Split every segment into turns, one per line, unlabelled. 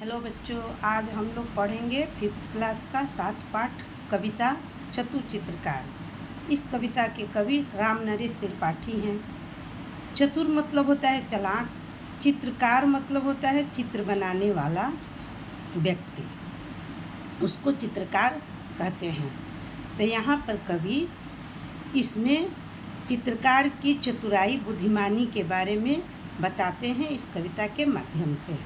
Hello बच्चों, आज हम लोग पढ़ेंगे 5th क्लास का 7 पाठ कविता चतुर चित्रकार। इस कविता के कवि राम नरेश त्रिपाठी हैं। चतुर मतलब होता है चालाक, चित्रकार मतलब होता है चित्र बनाने वाला व्यक्ति, उसको चित्रकार कहते हैं। तो यहाँ पर कवि इसमें चित्रकार की चतुराई बुद्धिमानी के बारे में बताते हैं इस कविता के माध्यम से।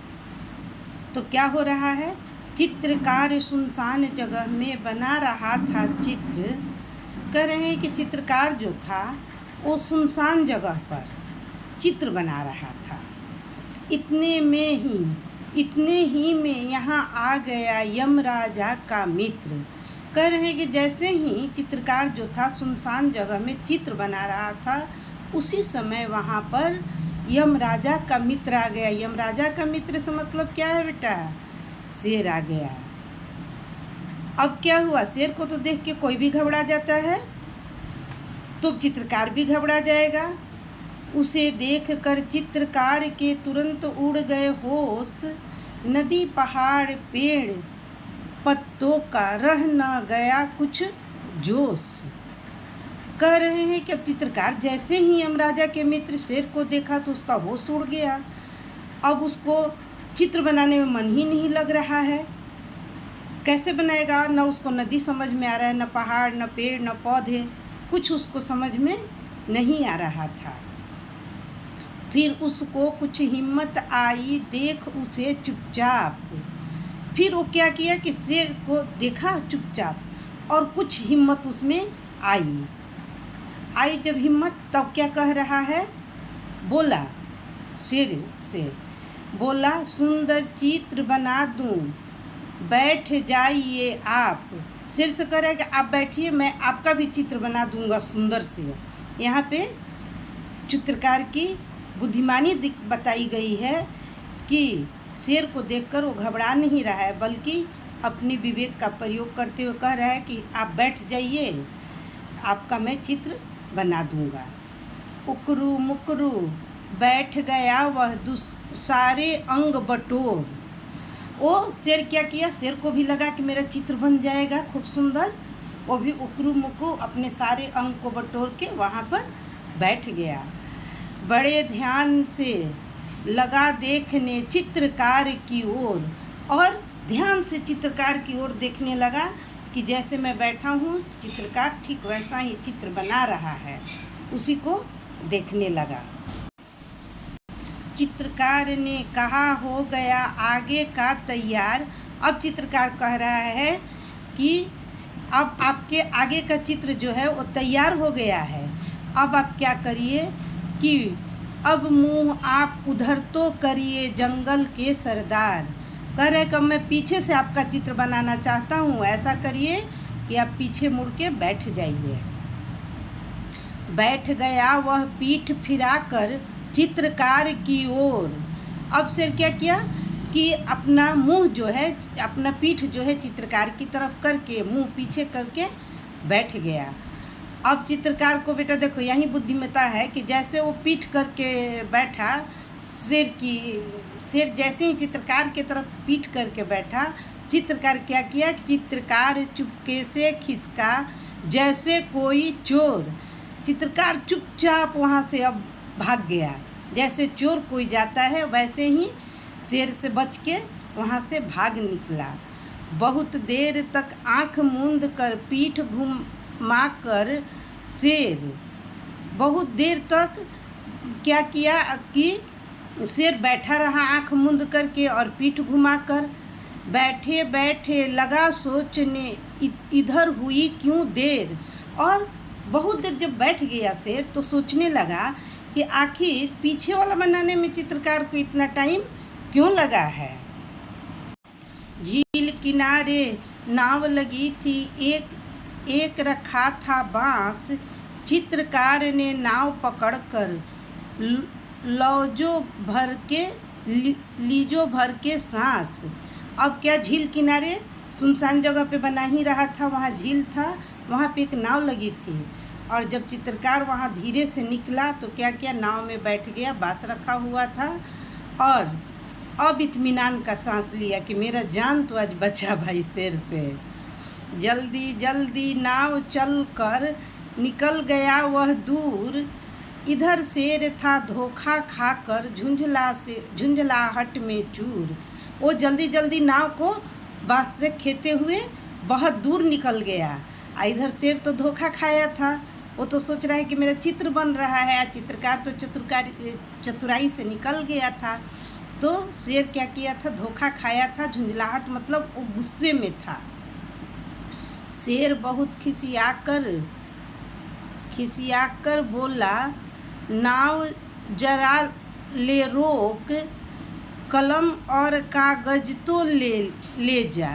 तो क्या हो रहा है, चित्रकार सुनसान जगह में बना रहा था चित्र। कह रहे हैं कि चित्रकार जो था वो सुनसान जगह पर चित्र बना रहा था। इतने ही में यहाँ आ गया यमराजा का मित्र। कह रहे हैं कि जैसे ही चित्रकार जो था सुनसान जगह में चित्र बना रहा था, उसी समय वहाँ पर यमराजा का मित्र आ गया। यमराजा का मित्र से मतलब क्या है बेटा? शेर आ गया। अब क्या हुआ, शेर को तो देख के कोई भी घबरा जाता है, तो चित्रकार भी घबरा जाएगा। उसे देखकर चित्रकार के तुरंत उड़ गए होश। नदी पहाड़ पेड़ पत्तों का रह न गया कुछ जोश। कह रहे हैं कि अब चित्रकार जैसे ही यमराजा के मित्र शेर को देखा तो उसका होश उड़ गया। अब उसको चित्र बनाने में मन ही नहीं लग रहा है। कैसे बनाएगा? न उसको नदी समझ में आ रहा है, न पहाड़, न पेड़, न पौधे, कुछ उसको समझ में नहीं आ रहा था। फिर उसको कुछ हिम्मत आई, देख उसे चुपचाप। फिर वो क्या किया कि शेर को देखा चुपचाप और कुछ हिम्मत उसमें आई। जब हिम्मत, तब क्या कह रहा है? बोला शेर से, बोला सुंदर चित्र बना दूं, बैठ जाइए आप। शेर से कह रहा है कि आप बैठिए, मैं आपका भी चित्र बना दूंगा सुंदर से। यहाँ पे चित्रकार की बुद्धिमानी बताई गई है कि शेर को देखकर वो घबरा नहीं रहा है, बल्कि अपने विवेक का प्रयोग करते हुए कह रहा है कि आप बैठ जाइए, आपका मैं चित्र बना दूंगा। उकरू मुकरू बैठ गया वह सारे अंग बटोर। वो शेर क्या किया, शेर को भी लगा कि मेरा चित्र बन जाएगा खूब सुंदर। वो भी उकरू मुकरू अपने सारे अंग को बटोर के वहाँ पर बैठ गया। बड़े ध्यान से लगा देखने चित्रकार की ओर, और ध्यान से चित्रकार की ओर देखने लगा कि जैसे मैं बैठा हूँ चित्रकार ठीक वैसा ही चित्र बना रहा है, उसी को देखने लगा। चित्रकार ने कहा हो गया आगे का तैयार। अब चित्रकार कह रहा है कि अब आपके आगे का चित्र जो है वो तैयार हो गया है। अब आप क्या करिए कि अब मुँह आप उधर तो करिए जंगल के सरदार। कह रहे कि मैं पीछे से आपका चित्र बनाना चाहता हूँ, ऐसा करिए कि आप पीछे मुड़ के बैठ जाइए। बैठ गया वह पीठ फिराकर चित्रकार की ओर। अब शेर क्या किया कि अपना मुंह जो है, अपना पीठ जो है चित्रकार की तरफ करके मुंह पीछे करके बैठ गया। अब चित्रकार को बेटा देखो यही बुद्धिमत्ता है कि जैसे वो पीठ करके बैठा, शेर जैसे ही चित्रकार की तरफ पीठ करके बैठा, चित्रकार क्या किया कि चित्रकार चुपके से खिसका जैसे कोई चोर। चित्रकार चुपचाप वहाँ से अब भाग गया, जैसे चोर कोई जाता है वैसे ही शेर से बच के वहाँ से भाग निकला। बहुत देर तक आँख मूंद कर पीठ घुमा कर शेर, बहुत देर तक क्या किया कि शेर बैठा रहा आँख मूंद करके और पीठ घुमाकर। बैठे बैठे लगा सोचने इधर हुई क्यों देर। और बहुत देर जब बैठ गया शेर तो सोचने लगा कि आखिर पीछे वाला बनाने में चित्रकार को इतना टाइम क्यों लगा है। झील किनारे नाव लगी थी, एक रखा था बांस। चित्रकार ने नाव पकड़कर लीजो भर के सांस। अब क्या, झील किनारे सुनसान जगह पे बना ही रहा था, वहाँ झील था, वहाँ पे एक नाव लगी थी। और जब चित्रकार वहाँ धीरे से निकला तो क्या किया, नाव में बैठ गया, बांस रखा हुआ था और अब इत्मीनान का सांस लिया कि मेरा जान तो आज बचा भाई शेर से। जल्दी जल्दी नाव चल कर निकल गया वह दूर, इधर शेर था धोखा खाकर झुंझलाहट में चूर। वो जल्दी जल्दी नाव को बांस से खेते हुए बहुत दूर निकल गया, इधर शेर तो धोखा खाया था। वो तो सोच रहा है कि मेरा चित्र बन रहा है, चित्रकार तो चतुराई से निकल गया था। तो शेर क्या किया था, धोखा खाया था। झुंझलाहट मतलब वो गुस्से में था। शेर बहुत खिसियाकर बोला, नाव जरा ले रोक, कलम और कागज तो ले जा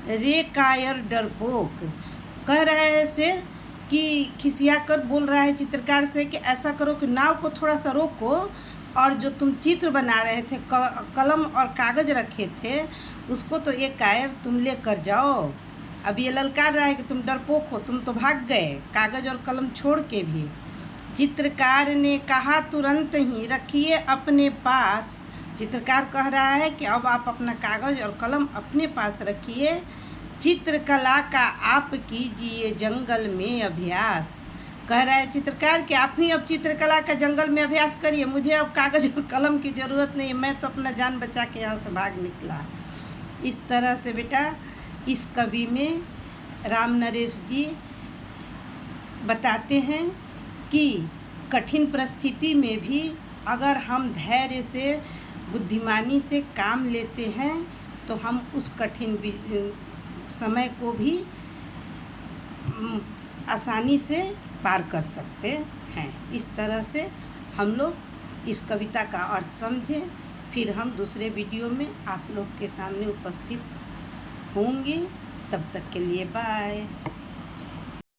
रे कायर डरपोक। कह रहा है शेर कि खिसिया कर बोल रहा है चित्रकार से कि ऐसा करो कि नाव को थोड़ा सा रोको, और जो तुम चित्र बना रहे थे, कलम और कागज रखे थे, उसको तो ये कायर तुम ले कर जाओ। अब ये ललकार रहा है कि तुम डरपोक हो, तुम तो भाग गए कागज और कलम छोड़ के भी। चित्रकार ने कहा तुरंत ही रखिए अपने पास। चित्रकार कह रहा है कि अब आप अपना कागज और कलम अपने पास रखिए। चित्रकला का आप कीजिए जंगल में अभ्यास। कह रहा है चित्रकार कि आप ही अब चित्रकला का जंगल में अभ्यास करिए, मुझे अब कागज और कलम की ज़रूरत नहीं है, मैं तो अपना जान बचा के यहाँ से भाग निकला। इस तरह से बेटा इस कवि में राम नरेश जी बताते हैं कि कठिन परिस्थिति में भी अगर हम धैर्य से, बुद्धिमानी से काम लेते हैं तो हम उस कठिन समय को भी आसानी से पार कर सकते हैं। इस तरह से हम लोग इस कविता का अर्थ समझें। फिर हम दूसरे वीडियो में आप लोग के सामने उपस्थित होंगे। तब तक के लिए बाय।